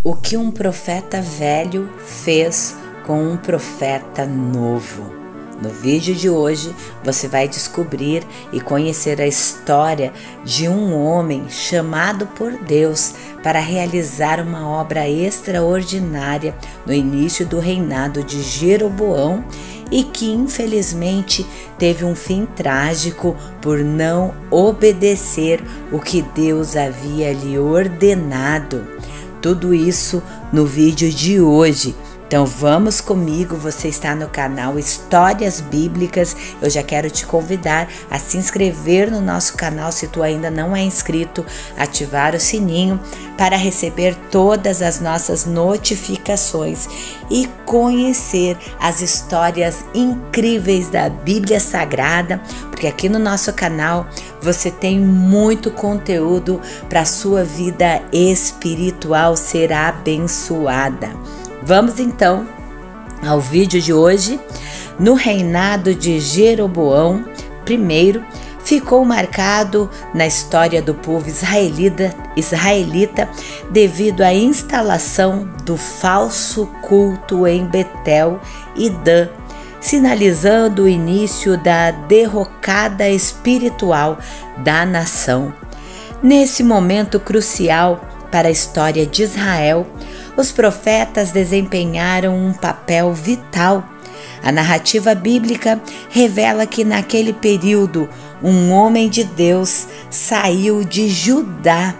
O que um profeta velho fez com um profeta novo. No vídeo de hoje você vai descobrir e conhecer a história de um homem chamado por Deus para realizar uma obra extraordinária no início do reinado de Jeroboão e que infelizmente teve um fim trágico por não obedecer o que Deus havia lhe ordenado. Tudo isso no vídeo de hoje. Então vamos comigo, você está no canal Histórias Bíblicas. Eu já quero te convidar a se inscrever no nosso canal se tu ainda não é inscrito, ativar o sininho para receber todas as nossas notificações e conhecer as histórias incríveis da Bíblia Sagrada, porque aqui no nosso canal você tem muito conteúdo para a sua vida espiritual ser abençoada. Vamos então ao vídeo de hoje. No reinado de Jeroboão I, ficou marcado na história do povo israelita devido à instalação do falso culto em Betel e Dan, sinalizando o início da derrocada espiritual da nação. Nesse momento crucial para a história de Israel, os profetas desempenharam um papel vital. A narrativa bíblica revela que naquele período um homem de Deus saiu de Judá,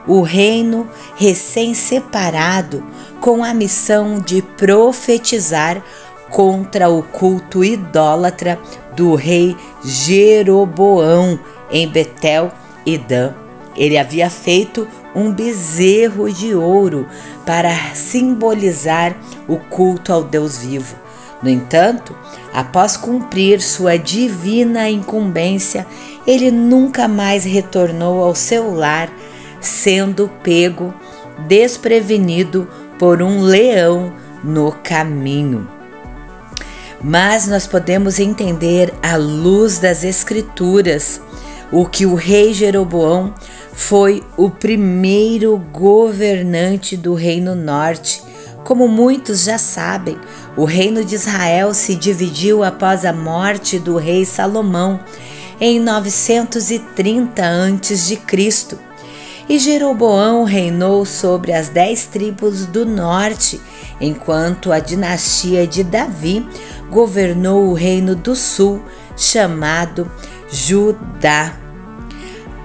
o reino recém-separado, com a missão de profetizar contra o culto idólatra do rei Jeroboão em Betel e Dan. Ele havia feito um bezerro de ouro para simbolizar o culto ao Deus vivo. No entanto, após cumprir sua divina incumbência, ele nunca mais retornou ao seu lar, sendo pego desprevenido por um leão no caminho. Mas nós podemos entender à luz das Escrituras o que o rei Jeroboão foi o primeiro governante do Reino Norte. Como muitos já sabem, o reino de Israel se dividiu após a morte do rei Salomão em 930 a.C. E Jeroboão reinou sobre as 10 tribos do norte, enquanto a dinastia de Davi governou o reino do sul, chamado Judá.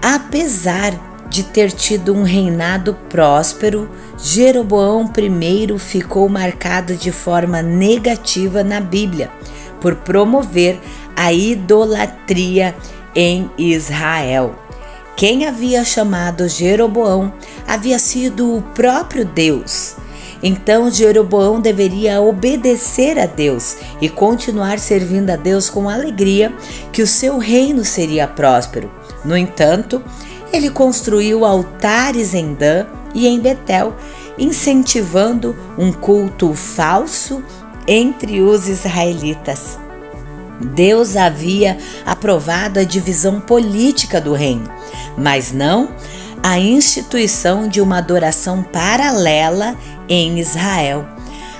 Apesar de ter tido um reinado próspero, Jeroboão I ficou marcado de forma negativa na Bíblia por promover a idolatria em Israel. Quem havia chamado Jeroboão havia sido o próprio Deus. Então Jeroboão deveria obedecer a Deus e continuar servindo a Deus com alegria, que o seu reino seria próspero. No entanto, ele construiu altares em Dan e em Betel, incentivando um culto falso entre os israelitas. Deus havia aprovado a divisão política do reino, mas não a instituição de uma adoração paralela em Israel.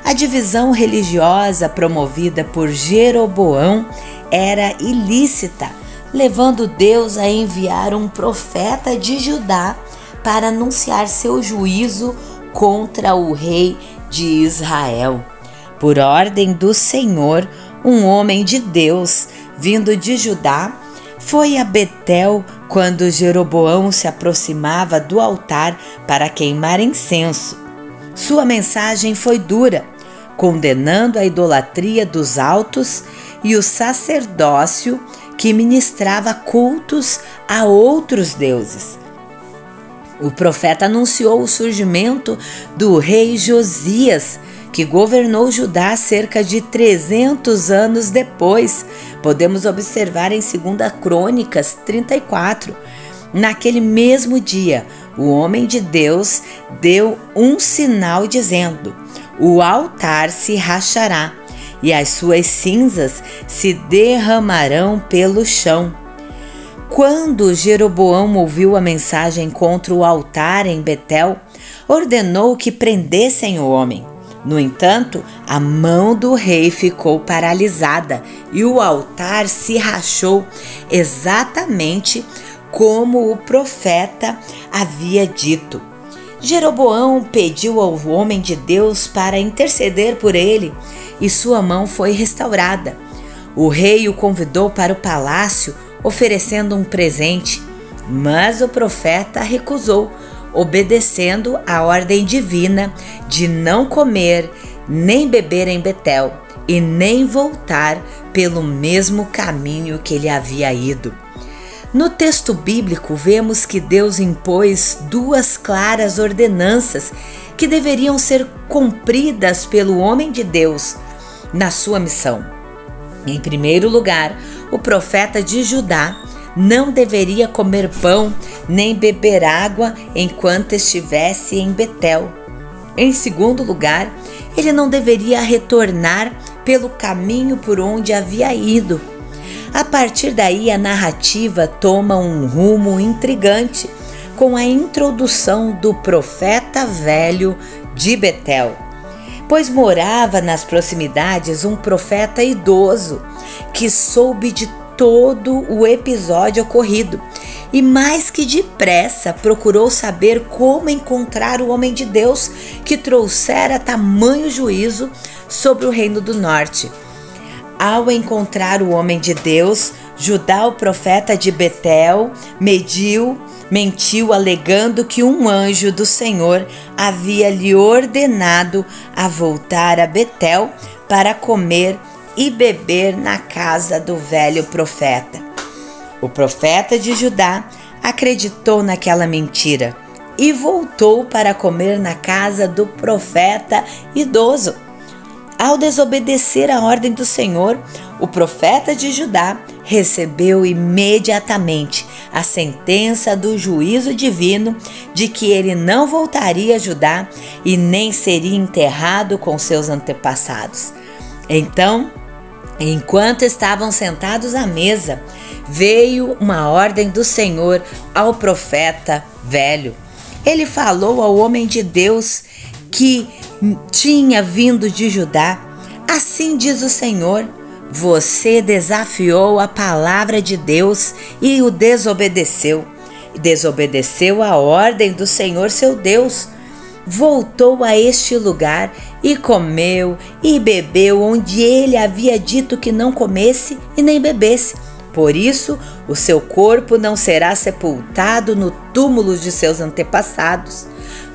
A divisão religiosa promovida por Jeroboão era ilícita, levando Deus a enviar um profeta de Judá para anunciar seu juízo contra o rei de Israel. Por ordem do Senhor, um homem de Deus, vindo de Judá, foi a Betel quando Jeroboão se aproximava do altar para queimar incenso. Sua mensagem foi dura, condenando a idolatria dos altos e o sacerdócio que ministrava cultos a outros deuses. O profeta anunciou o surgimento do rei Josias, que governou Judá cerca de 300 anos depois. Podemos observar em 2 Crônicas 34. Naquele mesmo dia, o homem de Deus deu um sinal dizendo: o altar se rachará e as suas cinzas se derramarão pelo chão. Quando Jeroboão ouviu a mensagem contra o altar em Betel, ordenou que prendessem o homem. No entanto, a mão do rei ficou paralisada e o altar se rachou exatamente como o profeta havia dito. Jeroboão pediu ao homem de Deus para interceder por ele e sua mão foi restaurada. O rei o convidou para o palácio, oferecendo um presente, mas o profeta recusou, obedecendo a ordem divina de não comer nem beber em Betel e nem voltar pelo mesmo caminho que ele havia ido. No texto bíblico, vemos que Deus impôs duas claras ordenanças que deveriam ser cumpridas pelo homem de Deus na sua missão. Em primeiro lugar, o profeta de Judá não deveria comer pão nem beber água enquanto estivesse em Betel. Em segundo lugar, ele não deveria retornar pelo caminho por onde havia ido. A partir daí, a narrativa toma um rumo intrigante com a introdução do profeta velho de Betel, pois morava nas proximidades um profeta idoso que soube de todo o episódio ocorrido e mais que depressa procurou saber como encontrar o homem de Deus que trouxera tamanho juízo sobre o reino do norte. Ao encontrar o homem de Deus, Judá, o profeta de Betel, mentiu alegando que um anjo do Senhor havia lhe ordenado a voltar a Betel para comer e beber na casa do velho profeta. O profeta de Judá acreditou naquela mentira e voltou para comer na casa do profeta idoso. Ao desobedecer a ordem do Senhor, o profeta de Judá recebeu imediatamente a sentença do juízo divino de que ele não voltaria a Judá e nem seria enterrado com seus antepassados. Então, enquanto estavam sentados à mesa, veio uma ordem do Senhor ao profeta velho. Ele falou ao homem de Deus que tinha vindo de Judá: assim diz o Senhor, você desafiou a palavra de Deus e o desobedeceu. Desobedeceu a ordem do Senhor seu Deus. Voltou a este lugar e comeu e bebeu onde ele havia dito que não comesse e nem bebesse. Por isso, o seu corpo não será sepultado no túmulo de seus antepassados.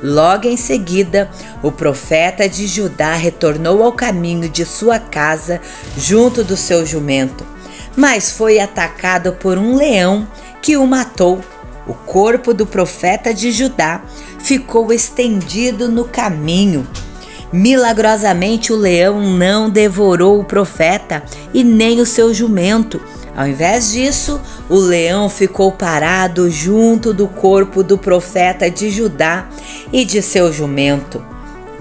Logo em seguida, o profeta de Judá retornou ao caminho de sua casa junto do seu jumento, mas foi atacado por um leão que o matou. O corpo do profeta de Judá ficou estendido no caminho. Milagrosamente, o leão não devorou o profeta e nem o seu jumento. Ao invés disso, o leão ficou parado junto do corpo do profeta de Judá e de seu jumento.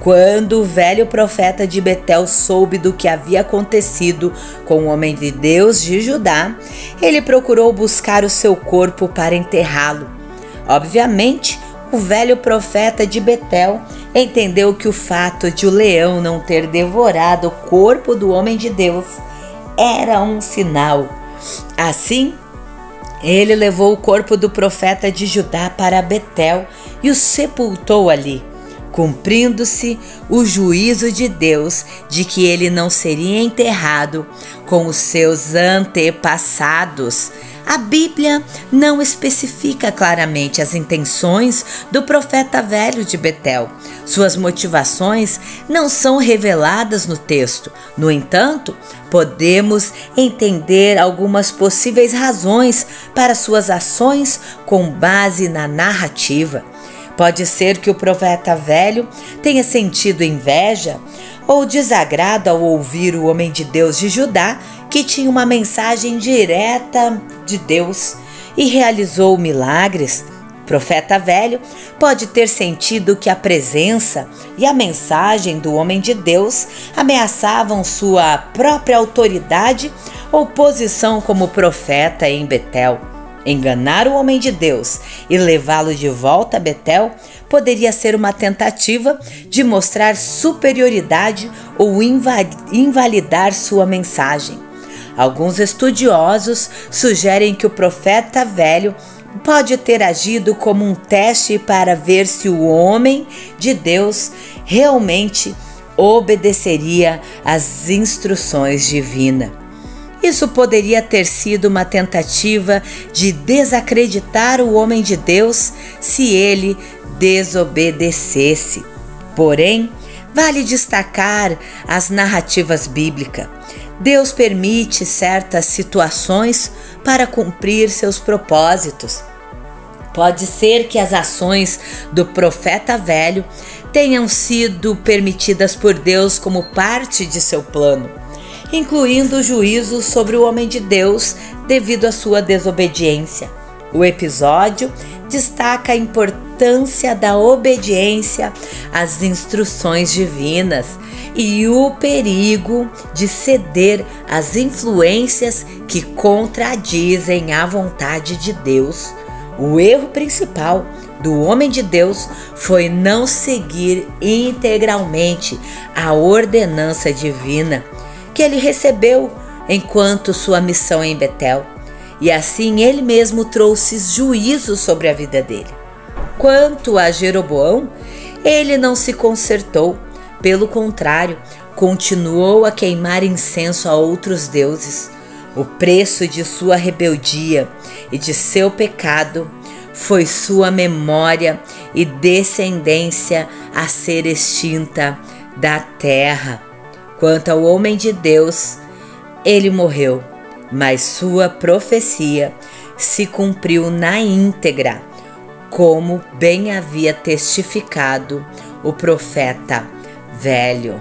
Quando o velho profeta de Betel soube do que havia acontecido com o homem de Deus de Judá, ele procurou buscar o seu corpo para enterrá-lo. Obviamente, o velho profeta de Betel entendeu que o fato de o leão não ter devorado o corpo do homem de Deus era um sinal. Assim, ele levou o corpo do profeta de Judá para Betel e o sepultou ali, cumprindo-se o juízo de Deus de que ele não seria enterrado com os seus antepassados. A Bíblia não especifica claramente as intenções do profeta velho de Betel. Suas motivações não são reveladas no texto. No entanto, podemos entender algumas possíveis razões para suas ações com base na narrativa. Pode ser que o profeta velho tenha sentido inveja ou desagrado ao ouvir o homem de Deus de Judá, que tinha uma mensagem direta de Deus e realizou milagres. O profeta velho pode ter sentido que a presença e a mensagem do homem de Deus ameaçavam sua própria autoridade ou posição como profeta em Betel. Enganar o homem de Deus e levá-lo de volta a Betel poderia ser uma tentativa de mostrar superioridade ou invalidar sua mensagem. Alguns estudiosos sugerem que o profeta velho pode ter agido como um teste para ver se o homem de Deus realmente obedeceria às instruções divinas. Isso poderia ter sido uma tentativa de desacreditar o homem de Deus se ele desobedecesse. Porém, vale destacar as narrativas bíblicas. Deus permite certas situações para cumprir seus propósitos. Pode ser que as ações do profeta velho tenham sido permitidas por Deus como parte de seu plano, incluindo juízos sobre o homem de Deus devido à sua desobediência. O episódio destaca a importância da obediência às instruções divinas e o perigo de ceder às influências que contradizem a vontade de Deus. O erro principal do homem de Deus foi não seguir integralmente a ordenança divina que ele recebeu enquanto sua missão em Betel, e assim ele mesmo trouxe juízo sobre a vida dele. Quanto a Jeroboão, ele não se consertou, pelo contrário, continuou a queimar incenso a outros deuses. O preço de sua rebeldia e de seu pecado foi sua memória e descendência a ser extinta da terra. Quanto ao homem de Deus, ele morreu, mas sua profecia se cumpriu na íntegra, como bem havia testificado o profeta velho.